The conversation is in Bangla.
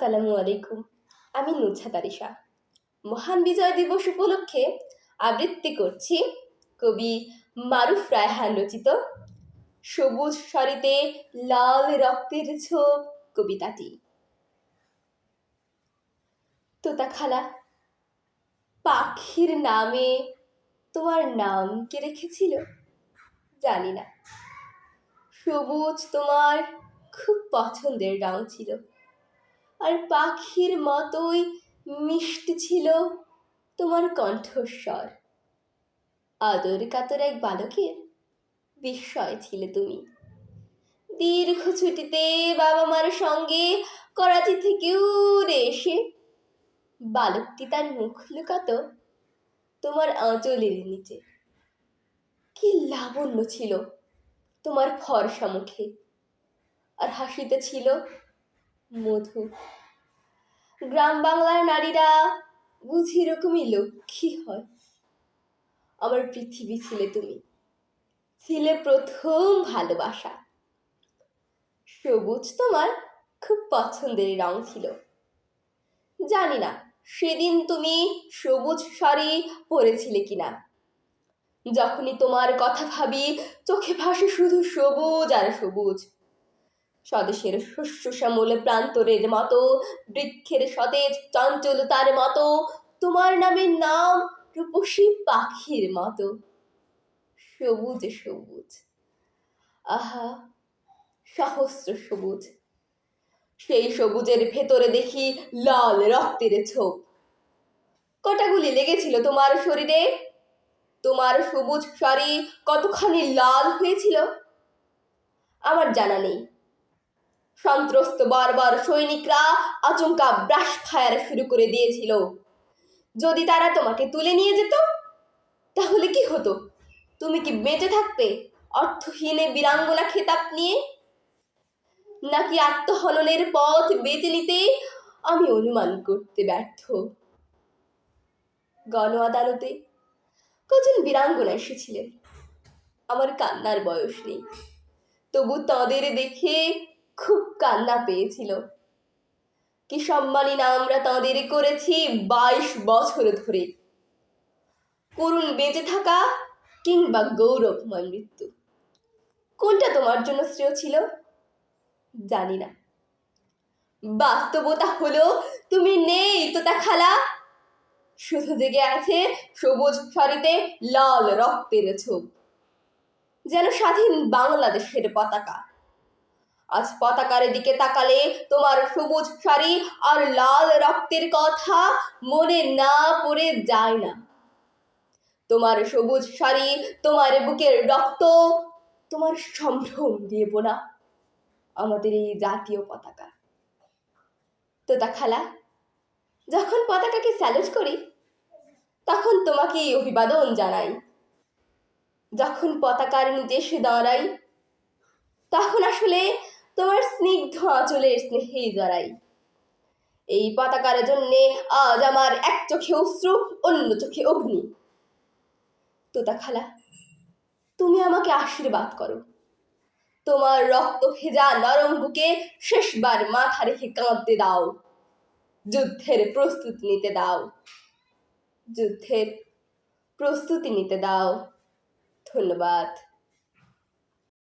আসসালামু আলাইকুম। আমি নুছাত আরিশা। মহান বিজয় দিবস উপলক্ষে আবৃত্তি করছি কবি মারুফ রায়হান রচিত সবুজ সারিতে লাল রক্তের ছোপ কবিতাটি। তোতা খালা, পাখির নামে তোমার নাম কে রেখেছিল জানি না। সবুজ তোমার খুব পছন্দের রং ছিল, আর পাখির মতোই মিষ্টি ছিল তোমার কণ্ঠস্বর। আদর কাতর এক বালকের বিস্ময় ছিলে তুমি। দীর্ঘ ছুটিতে বাবা মার সঙ্গে করাচি থেকে উড়ে এসে বালকটি তার মুখ লুকাতো তোমার আঁচলের নিচে। কি লাবণ্য ছিল তোমার ফর্সা মুখে, আর হাসিতে ছিল মধু। গ্রাম বাংলার নারীরা বুঝি এরকমই লক্ষ্মী হয়। আমার পৃথিবী ছিলে তুমি, ছিলে প্রথম ভালোবাসা। সবুজ তোমার খুব পছন্দের রং ছিল। জানি না সেদিন তুমি সবুজ শাড়ি পরেছিলে কিনা। যখনই তোমার কথা ভাবি চোখে ভাসে শুধু সবুজ আর সবুজ। স্বদেশের শস্য শ্যামল প্রান্তরের মতো, বৃক্ষের সতেজ চঞ্চলতার মতো, তোমার নামের নাম রূপসী পাখির মতো। সবুজ সবুজ, আহা সহস্র সবুজ। সেই সবুজের ভেতরে দেখি লাল রক্তের ছোপ। কটা গুলি লেগেছিল তোমার শরীরে? তোমার সবুজ শাড়ি কতখানি লাল হয়েছিল আমার জানা নেই। সন্ত্রস্ত বারবার সৈনিকরা আচমকা ব্রাশ ফায়ার শুরু করে দিয়েছিল। যদি তারা তোমাকে তুলে নিয়ে যেত তাহলে কি হতো? তুমি কি বেঁচে থাকতে অর্থহীনে বীরাঙ্গনা খেতাব নিয়ে? নাকি আত্মহননের পথ বেছে নিতে আমি অনুমান করতে ব্যর্থ। গণ আদালতে কজন বীরাঙ্গনা এসেছিলেন। আমার কান্নার বয়স নেই, তবু তাঁদের দেখে খুব কান্না পেয়েছিল। কি সম্মানী না আমরা তাঁদের করেছি 22 বছর ধরে। করুণ বেঁচে থাকা কিংবা গৌরবময় মৃত্যু, কোনটা তোমার জন্য শ্রেয় ছিল জানি না। বাস্তবতা হলো তুমি নেই তোতা খালা। শুধু জেগে আছে সবুজ শাড়িতে লাল রক্তের ছোপ, যেন স্বাধীন বাংলাদেশের পতাকা। আজ পতাকার দিকে তাকালে তোমার সবুজ শাড়ি আর লাল রক্তের কথা মনে না পড়ে যায় না। তোমার সবুজ শাড়ি, তোমার বুকের রক্ত, তোমার সম্ভ্রম দিয়ে বোনা আমাদের এই জাতীয় পতাকা। তোতা খালা, যখন পতাকাকে স্যালুট করি তখন তোমাকে অভিবাদন জানাই। যখন পতাকার নিচে এসে দাঁড়াই তখন আসলে তোমার স্নিগ্ধ আঁচলের স্নেহেই জড়াই। এই পতাকার জন্যে আজ আমার এক চোখে অশ্রু, অন্য চোখে অগ্নি। তোতা খালা, তুমি আমাকে আশীর্বাদ করো। তোমার রক্ত ভেজা নরম বুকে শেষবার মাথা রেখে কাঁদতে দাও। যুদ্ধের প্রস্তুতি নিতে দাও, যুদ্ধের প্রস্তুতি নিতে দাও। ধন্যবাদ।